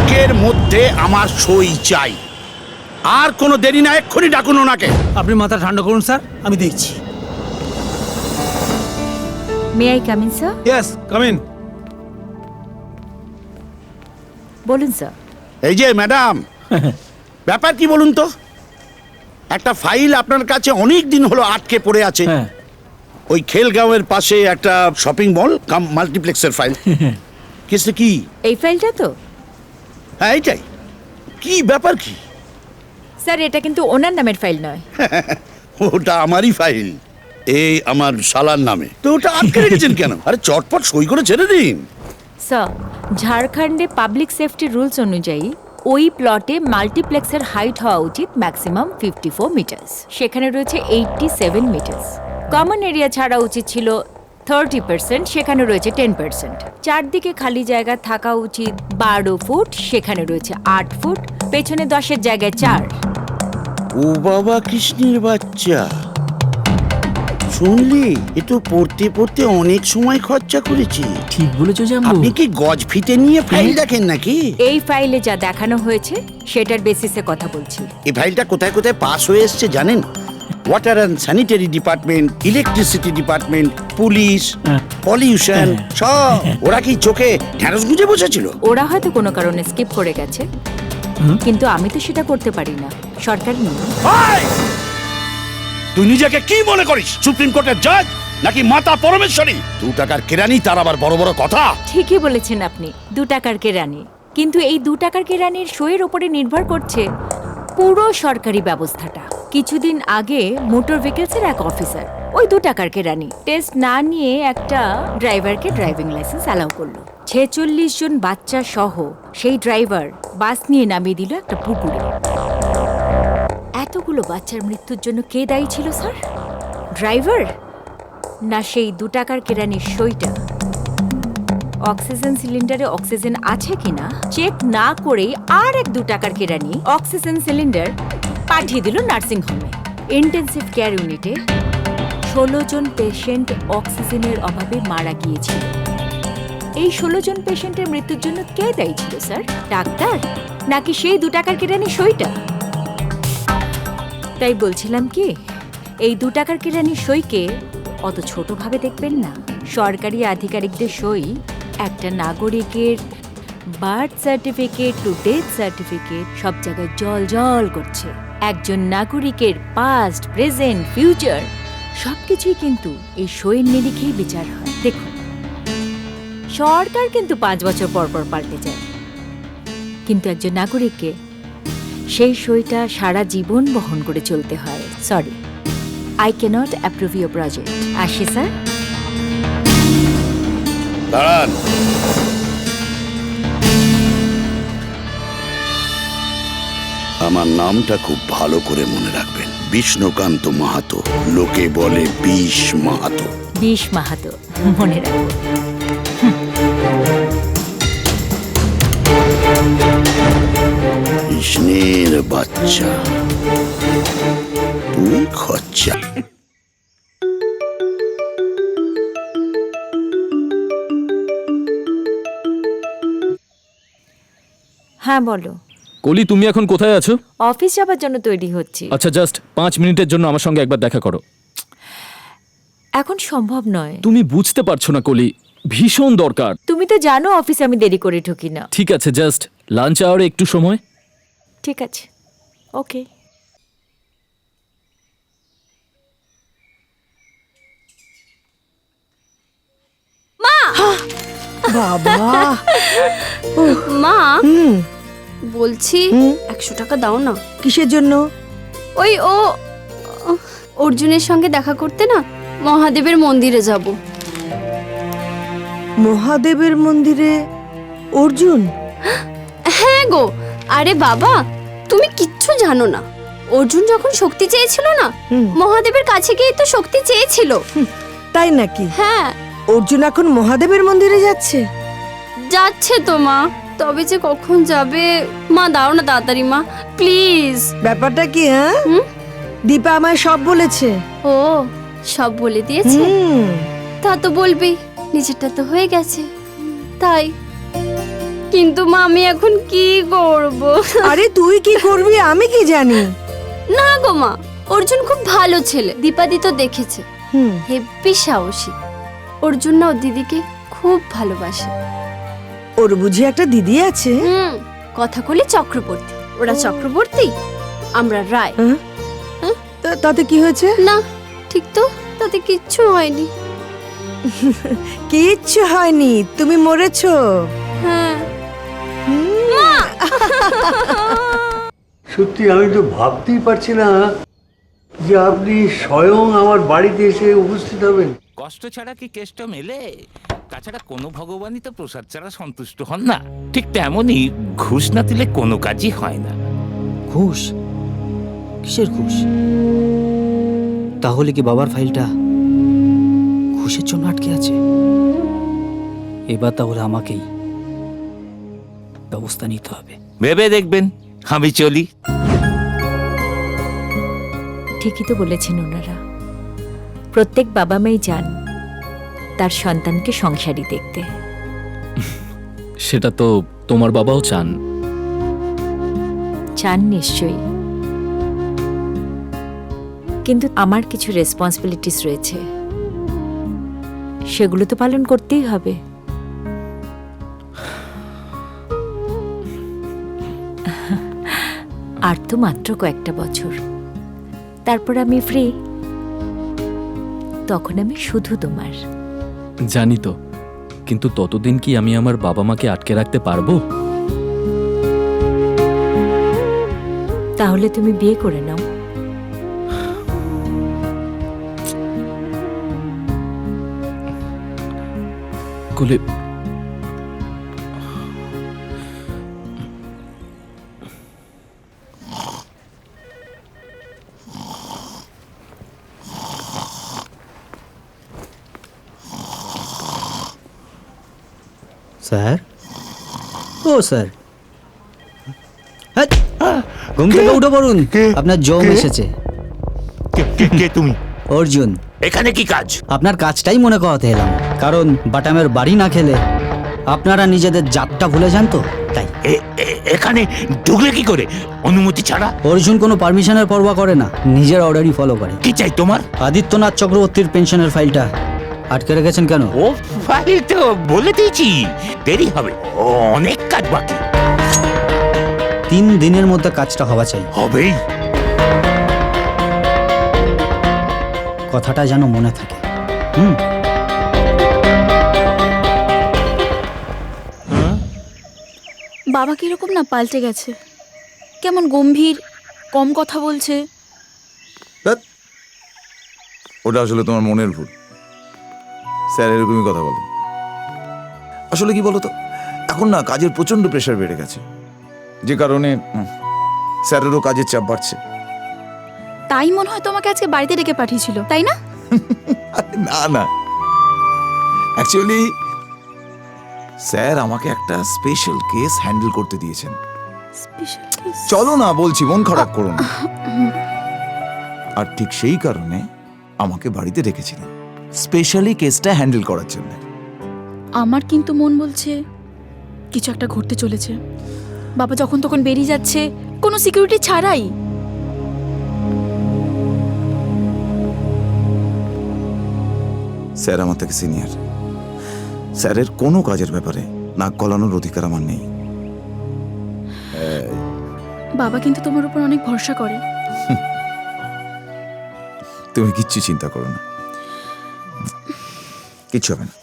আজকের মধ্যে আমার সই চাই। আর কোনো দেরি না, এক্ষুনি ডাকুন ওনাকে। আপনি মাথা ঠান্ডা করুন স্যার, আমি দেখছি। May I come in sir? Yes, come in. বলুন স্যার। এই যে ম্যাডাম, ব্যাপার কি বলুন তো? একটা ফাইল আপনার কাছে অনেক দিন হলো আটকে পড়ে আছে। হ্যাঁ। ওই খেলগাঁওয়ের পাশে একটা শপিং মল কাম মাল্টিপ্লেক্সের ফাইল। কিসে কি? এই ফাইলটা তো? হ্যাঁ এইটাই। কি ব্যাপার কি? স্যার এটা কিন্তু ওনার নামের ফাইল নয়। ওটা আমারই ফাইল, এই আমার শালার নামে। তো ওটা আটকে রেখেছেন কেন? আরে চটপট সই করে ছেড়ে দিন। স্যার, ঝাড়খণ্ডে পাবলিক সেফটি রুলস অনুযায়ী ওই প্লটে মাল্টিপ্লেক্সের হাইট হওয়া উচিত ম্যাক্সিমাম 54 মিটার্স। সেখানে রয়েছে 87 মিটার্স। কমন এরিয়া ছাড়া উচিত ছিল 30%, সেখানে রয়েছে 10%। চারদিকে খালি জায়গা থাকা উচিত 12 ফুট, সেখানে রয়েছে 8 ফুট। পেছনে 10-এর জায়গায় 4। ও বাবা কৃষ্ণের বাচ্চা, শুনলি? এ তো পড়তে পড়তে অনেক সময় খরচা করেছি। ঠিক বলেছো জাম্বু। আপনি কি গজ ফিতে নিয়ে ফাইল দেখেন নাকি? এই ফাইলে যা দেখানো হয়েছে সেটার বেসিসে কথা বলছি। এই ফাইলটা কোথায় কোথায় পাস হয়ে এসছে জানেন? Water and sanitary department, electricity department, police, pollution, সব। ওরা কি চোখে ঢ্যাঁড়স গুঁজে বসেছিল? ওরা হয়তো কোনো কারণে স্কিপ করে গেছে, কিন্তু আমি তো সেটা করতে পারি না। সরকারি নিয়ম। তুই নিজেকে কি মনে করিস? সুপ্রিম কোর্টের জাজ নাকি মাতা পরমেশ্বরী? 2 টাকার কেরানি, তার আবার বড় বড় কথা। ঠিকই বলেছেন আপনি, 2 টাকার কেরানি। কিন্তু এই 2 টাকার কেরানির সইয়ের ওপরে নির্ভর করছে পুরো সরকারি ব্যবস্থাটা। কিছুদিন আগে মোটর ভেহিকলসের এক অফিসার ওই 2 টাকার কেরানি টেস্ট না নিয়ে একটা ড্রাইভারকে ড্রাইভিং লাইসেন্স অ্যালাউ করলো। 46 জন বাচ্চা সহ সেই ড্রাইভার বাস নিয়ে নামিয়ে দিল একটা পুকুরে। এতগুলো বাচ্চার মৃত্যুর জন্য কে দায়ী ছিল স্যার? ড্রাইভার না সেই 2 টাকার কেরানির সইটা? অক্সিজেন সিলিন্ডারে অক্সিজেন আছে কিনা চেক না করেই আর এক 2 টাকার কেরানি অক্সিজেন সিলিন্ডার পাঠিয়ে দিল নার্সিং হোমে। ইন্টেন্সিভ কেয়ার ইউনিটে 16 জন পেশেন্ট অক্সিজেনের অভাবে মারা গিয়েছিল। এই 16 জন পেশেন্টের মৃত্যুর জন্য কে দায়ী ছিল স্যার? ডাক্তার নাকি সেই 2 টাকার কেরানির সইটা? তাই বলছিলাম কি, এই 2 টাকার কেরানির সইকে অত ছোটভাবে দেখবেন না। সরকারি আধিকারিকদের সই একটা নাগরিকের birth certificate to death certificate সব জায়গায় জল জল করছে। একজন নাগরিকের পাস্ট, প্রেজেন্ট, ফিউচার সবকিছুই কিন্তু এই সইয়ের নিরিখেই বিচার হয়। দেখুন, সরকার কিন্তু 5 বছর পর পর পাল্টে যায়, কিন্তু একজন নাগরিককে সেই সইটা সারা জীবন বহন করে চলতে হয়। Sorry, I cannot approve your project. আসি স্যার। দাঁড়ান। আমার নামটা খুব ভালো করে মনে রাখবেন, বিষ্ণুকান্ত মাহাতো। লোকে বলে বিষ মাহাতো। বিষ মাহাতো, মনে রাখবো। কৃষ্ণের বাচ্চা, তুই খচ্চা। হ্যাঁ বলো। কলি, তুমি এখন কোথায় আছো? অফিস যাবার জন্য তৈরি হচ্ছি। আচ্ছা, জাস্ট 5 মিনিটের জন্য আমার সঙ্গে একবার দেখা করো। এখন সম্ভব নয়। তুমি বুঝতে পারছো না কলি, ভীষণ দরকার। তুমি তো জানো অফিসে আমি দেরি করে ঢুকি না। ঠিক আছে, জাস্ট লাঞ্চ আওয়ারে একটু সময়। ঠিক আছে, ওকে। বাবা মা, বলছি 100 টাকা দাও না। কিসের জন্য? ওই অর্জুনের সঙ্গে দেখা করতে না, মহাদেবের মন্দিরে যাব। মহাদেবের মন্দিরে? অর্জুন? হ্যাঁ গো, আরে বাবা তুমি কিচ্ছু জানো না। অর্জুন যখন শক্তি চেয়েছিল না, মহাদেবের কাছে গিয়ে তো শক্তি চেয়েছিল। তাই নাকি? হ্যাঁ, অর্জুন এখন মহাদেবের মন্দিরে যাচ্ছে? যাচ্ছে তো মা, তবে যে কখন যাবে। মা দাও না তাড়াতাড়ি মা, প্লিজ। ব্যাপারটা কি? হ্যাঁ, দীপা আমায় সব বলেছে। ও সব বলে দিয়েছে? তা তো বলবি, নিজেরটা তো হয়ে গেছে। তাই কিন্তু মা আমি এখন কি করব? আরে তুই কি করবি আমি কি জানি। না গো মা, অর্জুন খুব ভালো ছেলে, দীপাদি তো দেখেছে, হুম, হেব্বি সাহসী। অর্জুন না ওর দিদিকে খুব ভালোবাসে। ওর বুঝি একটা দিদি আছে? কথা কলি চক্রবর্তী, ওরা চক্রবর্তী, আমরা রায়। হ্যাঁ? তাতে কি হয়েছে? না ঠিক তো, তাতে কিচ্ছু হয়নি। কিচ্ছু হয়নি, তুমি মরেছো। হ্যাঁ সত্যি আমি তো ভাবতেই পারছি না যে আপনি স্বয়ং আমার বাড়িতে এসে উপস্থিত হবেন। কষ্ট ছাড়া কি কেষ্ট মেলে? তাছাড়া কোনো ভগবানই তো প্রসাদ ছাড়া সন্তুষ্ট হন না। ঠিক তেমনই ঘুষ না দিলে কোনো কাজই হয় না। ঘুষ? কিসের ঘুষ? তাহলে কি বাবার ফাইলটা ঘুষের জন্য আটকে আছে? এবার তাহলে আমাকেই ব্যবস্থা নিতে হবে। ভেবে দেখবেন, আমি চলি। ঠিকই তো বলেছেন ওনারা। প্রত্যেক বাবা মাই চান তার সন্তানকে সংসারী দেখতে। সেটা তো তোমার বাবাও চান। চান নিশ্চয়ই, কিন্তু আমার কিছু রেসপন্সিবিলিটিস রয়েছে, সেগুলো তো পালন করতেই হবে। আর তো মাত্র কয়েকটা বছর, তারপর আমি ফ্রি। তখন আমি শুধু তোমার। জানি তো, কিন্তু ততদিন কি আমি আমার বাবা মাকে আটকে রাখতে পারবো? তাহলে তুমি বিয়ে করে নাও। কলি, স্যার, ও স্যার, ঘুম থেকে উঠে পড়ুন, আপনার জম এসেছে। কে তুমি? অর্জুন। এখানে কি কাজ? আপনার কাজটাই মনে করাতে এলাম, কারণ বাটামের বাড়ি না খেলে আপনারা নিজেদের জাতটা ভুলে যান তো, তাই। এখানে ঢুকলে কি করে অনুমতি ছাড়া? অর্জুন কোনো পারমিশনের পরোয়া করে না, নিজের অর্ডারই ফলো করে। কি চাই তোমার? আদিত্যনাথ চক্রবর্তীর পেনশনের ফাইলটা আটকে রেখেছেন কেন? ও ফাইল তো বলে দিয়েছি, দেরি হবে, অনেক কাজ বাকি। 3 দিনের মধ্যে কাজটা হওয়া চাই। হবেই। কথাটা যেন মনে থাকে। বাবা কিরকম না পাল্টে গেছে, কেমন গম্ভীর, কম কথা বলছে। ধ্যাৎ, ওটা আসলে তোমার মনের ভুল। স্যার এরকমই কথা বলে। আসলে কি বলতো, এখন না কাজের প্রচন্ড প্রেশার বেড়ে গেছে, যে কারণে স্যারেরও কাজের চাপ বাড়ছে। তাই মনে হয় তোমাকে আজকে বাড়িতে ডেকে পাঠিয়েছিল, তাই না? আরে না না, অ্যাকচুয়ালি স্যার আমাকে একটা স্পেশাল কেস হ্যান্ডেল করতে দিয়েছেন। চলো না বলছি, মন খারাপ করো না। আর ঠিক সেই কারণে আমাকে বাড়িতে রেখেছিলেন, স্পেশালি কেসটা হ্যান্ডেল করার জন্য। আমার কিন্তু মন বলছে কিছু একটা ঘটতে চলেছে। বাবা যখন তখন বেরিয়ে যাচ্ছে কোনো সিকিউরিটি ছাড়াই। স্যার আমার থেকে সিনিয়র, স্যারের কোনো কাজের ব্যাপারে নাক গলানোর অধিকার আমার নেই। বাবা কিন্তু তোমার উপর অনেক ভরসা করে। তুমি কিচ্ছু চিন্তা করো না, কিচ্ছু হবে না।